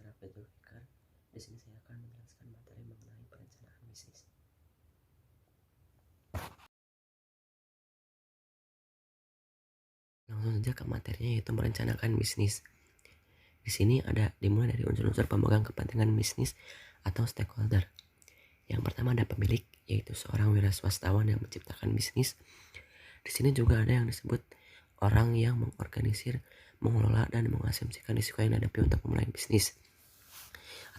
saya Faizul Fikar. Di sini saya akan menjelaskan materi mengenai perencanaan bisnis. Langsung saja ke materinya, yaitu merencanakan bisnis. Di sini ada dimulai dari unsur-unsur pemegang kepentingan bisnis atau stakeholder. Yang pertama ada pemilik, yaitu seorang wiraswastawan yang menciptakan bisnis. Di sini juga ada yang disebut orang yang mengorganisir, mengelola, dan mengasumsikan risiko yang dihadapi untuk memulai bisnis.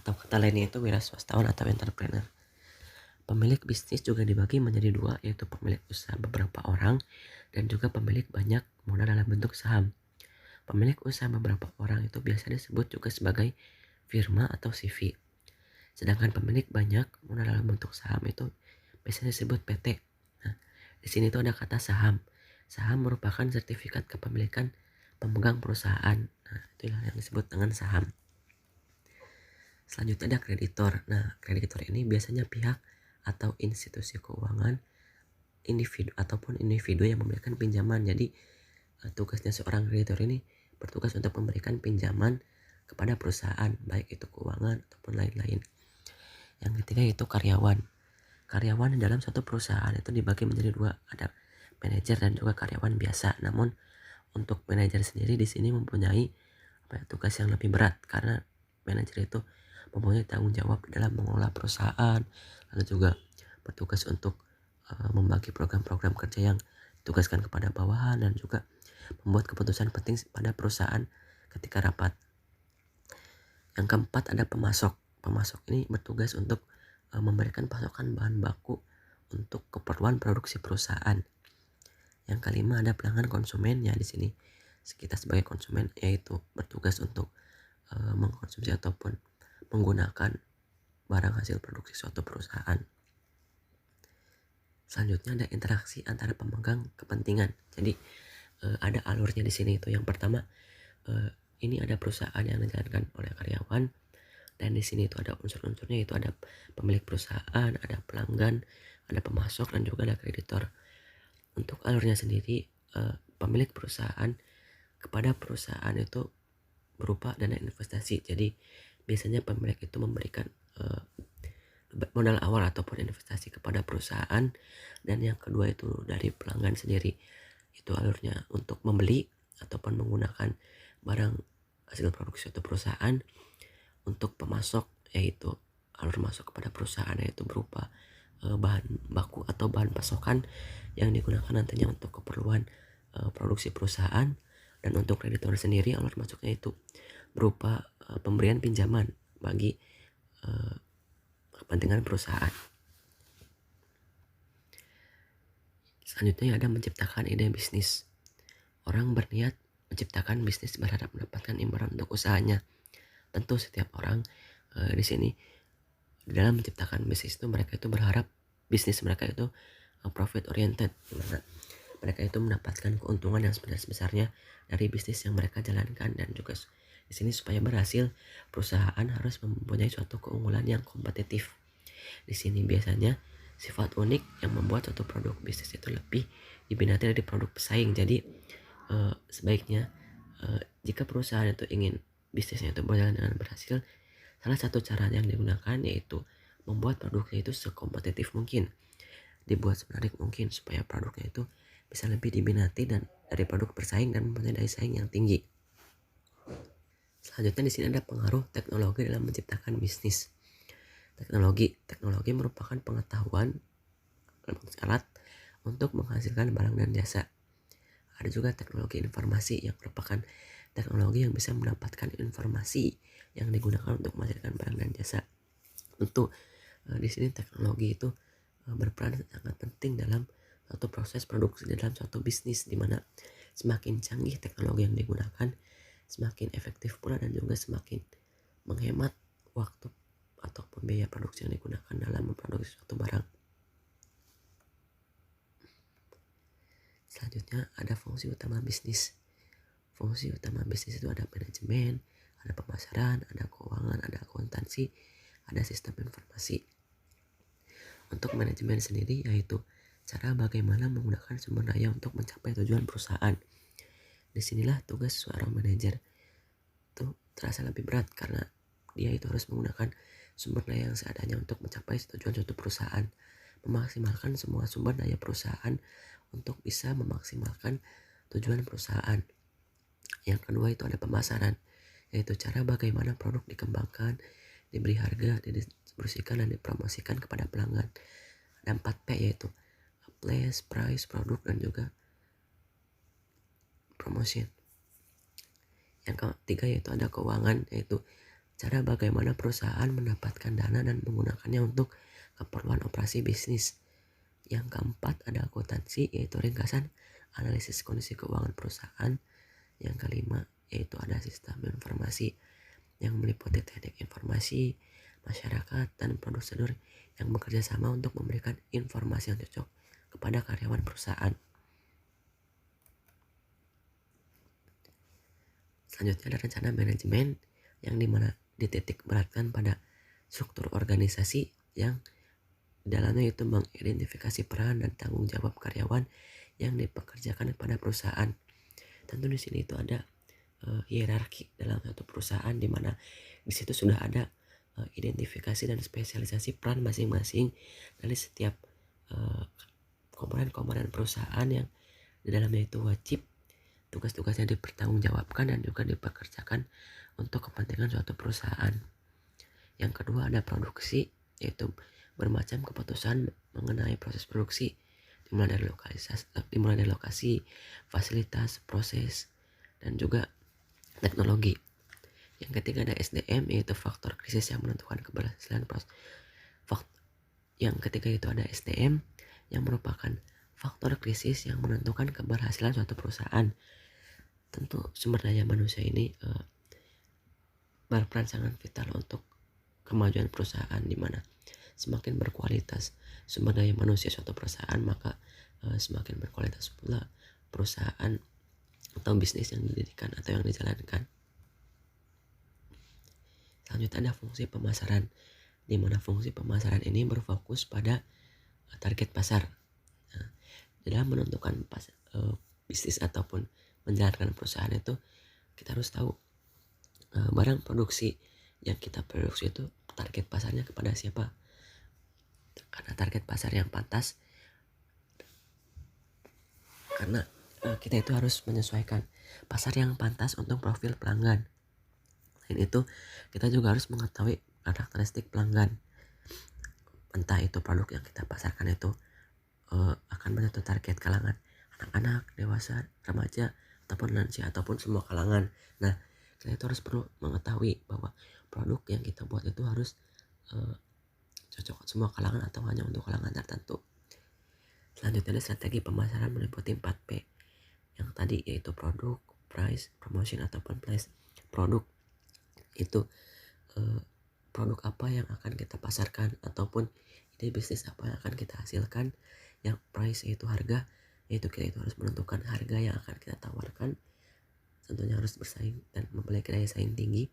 Atau kata lainnya itu wiraswastawan atau entrepreneur. Pemilik bisnis juga dibagi menjadi dua, yaitu pemilik usaha beberapa orang dan juga pemilik banyak modal dalam bentuk saham. Pemilik usaha beberapa orang itu biasa disebut juga sebagai firma atau CV. Sedangkan pemilik banyak modal dalam bentuk saham itu biasanya disebut PT. Nah, di sini tuh ada kata saham. Saham merupakan sertifikat kepemilikan pemegang perusahaan. Nah, itulah yang disebut dengan saham. Selanjutnya ada kreditor. Nah, kreditor ini biasanya pihak atau institusi keuangan individu yang memberikan pinjaman. Jadi tugasnya seorang kreditor ini bertugas untuk memberikan pinjaman kepada perusahaan, baik itu keuangan ataupun lain-lain. Yang ketiga yaitu karyawan. Karyawan dalam suatu perusahaan itu dibagi menjadi dua, ada manajer dan juga karyawan biasa. Namun untuk manajer sendiri di sini mempunyai tugas yang lebih berat, karena manajer itu mempunyai tanggung jawab dalam mengelola perusahaan, lalu juga bertugas untuk membagi program-program kerja yang ditugaskan kepada bawahan, dan juga membuat keputusan penting pada perusahaan ketika rapat. Yang keempat ada pemasok. Pemasok ini bertugas untuk memberikan pasokan bahan baku untuk keperluan produksi perusahaan. Yang kelima ada pelanggan konsumen. Ya, di sini kita sebagai konsumen yaitu bertugas untuk mengkonsumsi ataupun menggunakan barang hasil produksi suatu perusahaan. Selanjutnya ada interaksi antara pemegang kepentingan. Jadi ada alurnya di sini itu. Yang pertama ini ada perusahaan yang dijalankan oleh karyawan, dan di sini itu ada unsur-unsurnya, itu ada pemilik perusahaan, ada pelanggan, ada pemasok, dan juga ada kreditor. Untuk alurnya sendiri, pemilik perusahaan kepada perusahaan itu berupa dana investasi. Jadi biasanya pemilik itu memberikan modal awal ataupun investasi kepada perusahaan. Dan yang kedua itu dari pelanggan sendiri, itu alurnya untuk membeli ataupun menggunakan barang hasil produksi suatu perusahaan. Untuk pemasok yaitu alur masuk kepada perusahaan, yaitu berupa bahan baku atau bahan pasokan yang digunakan nantinya untuk keperluan produksi perusahaan. Dan untuk kreditor sendiri alur masuknya itu berupa pemberian pinjaman bagi kepentingan perusahaan. Selanjutnya ada menciptakan ide bisnis. Orang berniat menciptakan bisnis berharap mendapatkan imbalan untuk usahanya. Tentu setiap orang di sini dalam menciptakan bisnis itu mereka itu berharap bisnis mereka itu profit oriented, dimana mereka itu mendapatkan keuntungan yang sebesar-besarnya dari bisnis yang mereka jalankan. Dan juga di sini supaya berhasil, perusahaan harus mempunyai suatu keunggulan yang kompetitif. Di sini biasanya sifat unik yang membuat suatu produk bisnis itu lebih diminati dari produk pesaing. Jadi sebaiknya jika perusahaan itu ingin bisnisnya itu berjalan dengan berhasil, salah satu cara yang digunakan yaitu membuat produknya itu sekompetitif mungkin, dibuat semenarik mungkin, supaya produknya itu bisa lebih diminati dan dari produk bersaing dan mempunyai daya saing yang tinggi. Selanjutnya di sini ada pengaruh teknologi dalam menciptakan bisnis. Teknologi merupakan pengetahuan alat untuk menghasilkan barang dan jasa. Ada juga teknologi informasi yang merupakan teknologi yang bisa mendapatkan informasi yang digunakan untuk menghasilkan barang dan jasa. Tentu di sini teknologi itu berperan sangat penting dalam suatu proses produksi dalam suatu bisnis, di mana semakin canggih teknologi yang digunakan, semakin efektif pula dan juga semakin menghemat waktu ataupun biaya produksi yang digunakan dalam memproduksi suatu barang. Selanjutnya ada fungsi utama bisnis. Fungsi utama bisnis itu ada manajemen, ada pemasaran, ada keuangan, ada akuntansi, ada sistem informasi. Untuk manajemen sendiri yaitu cara bagaimana menggunakan sumber daya untuk mencapai tujuan perusahaan. Disinilah tugas seorang manajer itu terasa lebih berat, karena dia itu harus menggunakan sumber daya yang seadanya untuk mencapai tujuan suatu perusahaan, memaksimalkan semua sumber daya perusahaan untuk bisa memaksimalkan tujuan perusahaan. Yang kedua itu ada pemasaran, yaitu cara bagaimana produk dikembangkan, diberi harga, didistribusikan, dan dipromosikan kepada pelanggan. Ada 4P, yaitu place, price, produk, dan juga promotion. Yang ketiga yaitu ada keuangan, yaitu cara bagaimana perusahaan mendapatkan dana dan menggunakannya untuk keperluan operasi bisnis. Yang keempat ada akuntansi, yaitu ringkasan analisis kondisi keuangan perusahaan. Yang kelima yaitu ada sistem informasi yang meliputi teknik informasi, masyarakat, dan prosedur yang bekerja sama untuk memberikan informasi yang cocok kepada karyawan perusahaan. Selanjutnya ada rencana manajemen yang dimana dititik beratkan pada struktur organisasi yang dalamnya itu mengidentifikasi peran dan tanggung jawab karyawan yang dipekerjakan pada perusahaan. Tentu di sini itu ada hierarki dalam satu perusahaan, di mana di situ sudah ada identifikasi dan spesialisasi peran masing-masing dari setiap komponen-komponen perusahaan yang di dalamnya itu wajib tugas-tugasnya dipertanggungjawabkan dan juga dipekerjakan untuk kepentingan suatu perusahaan. Yang kedua ada produksi, yaitu bermacam keputusan mengenai proses produksi, dimulai dari lokasi, fasilitas, proses, dan juga teknologi. Yang ketiga ada SDM, yaitu faktor krisis yang menentukan keberhasilan proses. Yang ketiga itu ada SDM yang merupakan faktor krisis yang menentukan keberhasilan suatu perusahaan. Tentu sumber daya manusia ini berperan sangat vital untuk kemajuan perusahaan, di mana semakin berkualitas sumber daya manusia suatu perusahaan, maka semakin berkualitas pula perusahaan atau bisnis yang didirikan atau yang dijalankan. Selanjutnya ada fungsi pemasaran, di mana fungsi pemasaran ini berfokus pada target pasar. Nah, dalam menentukan bisnis ataupun menjalankan perusahaan itu kita harus tahu barang produksi yang kita produksi itu target pasarnya kepada siapa. Karena target pasar yang pantas, karena kita itu harus menyesuaikan pasar yang pantas untuk profil pelanggan. Selain itu kita juga harus mengetahui karakteristik pelanggan, entah itu produk yang kita pasarkan itu akan menyentuh target kalangan anak-anak, dewasa, remaja, ataupun lansia, ataupun semua kalangan. Nah, kita itu harus perlu mengetahui bahwa produk yang kita buat itu harus cocok semua kalangan atau hanya untuk kalangan tertentu. Selanjutnya ada strategi pemasaran meliputi 4P yang tadi, yaitu produk, price, promotion, ataupun place. Produk itu produk apa yang akan kita pasarkan ataupun ide bisnis apa yang akan kita hasilkan. Yang price yaitu harga, yaitu kita itu harus menentukan harga yang akan kita tawarkan, tentunya harus bersaing dan memiliki daya saing tinggi.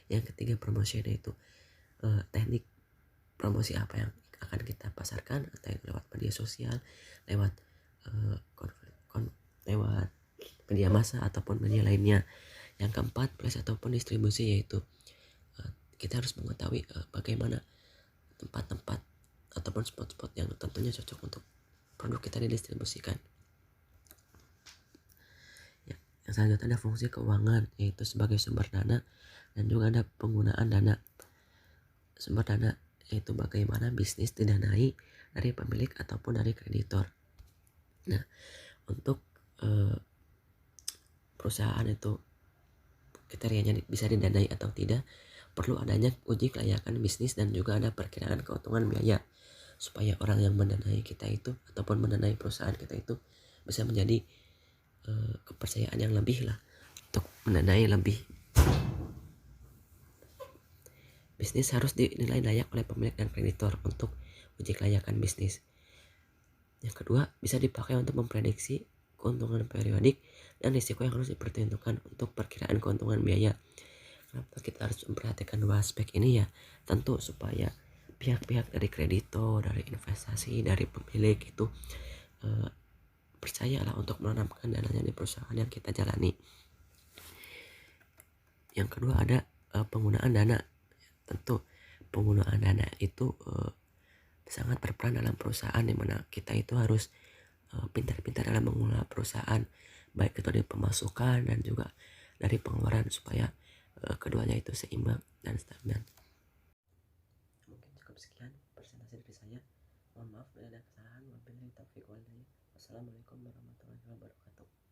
Yang ketiga promotion, yaitu teknik promosi apa yang akan kita pasarkan, atau yang lewat media sosial, lewat lewat media massa ataupun media lainnya. Yang keempat place ataupun distribusi, yaitu kita harus mengetahui bagaimana tempat-tempat ataupun spot-spot yang tentunya cocok untuk produk kita didistribusikan. Yang selanjutnya ada fungsi keuangan, yaitu sebagai sumber dana dan juga ada penggunaan dana. Sumber dana yaitu bagaimana bisnis didanai dari pemilik ataupun dari kreditor. Nah, untuk perusahaan itu kriterianya bisa didanai atau tidak, perlu adanya uji kelayakan bisnis dan juga ada perkiraan keuntungan biaya, supaya orang yang mendanai kita itu ataupun mendanai perusahaan kita itu bisa menjadi kepercayaan yang lebih lah untuk mendanai lebih. Bisnis harus dinilai layak oleh pemilik dan kreditor untuk uji kelayakan bisnis. Yang kedua, bisa dipakai untuk memprediksi keuntungan periodik dan risiko yang harus diperhitungkan untuk perkiraan keuntungan biaya. Kenapa kita harus memperhatikan dua aspek ini ya? Tentu supaya pihak-pihak dari kreditor, dari investasi, dari pemilik itu percayalah untuk menanamkan dananya di perusahaan yang kita jalani. Yang kedua ada penggunaan dana. tentu penggunaan dana itu sangat berperan dalam perusahaan, dimana kita itu harus pintar-pintar dalam mengelola perusahaan, baik itu dari pemasukan dan juga dari pengeluaran, supaya keduanya itu seimbang dan stabil. Mungkin cukup sekian presentasi dari saya. Mohon maaf bila ada kesalahan. Wabillahi taufiq wal hidayah. Wassalamualaikum warahmatullahi wabarakatuh.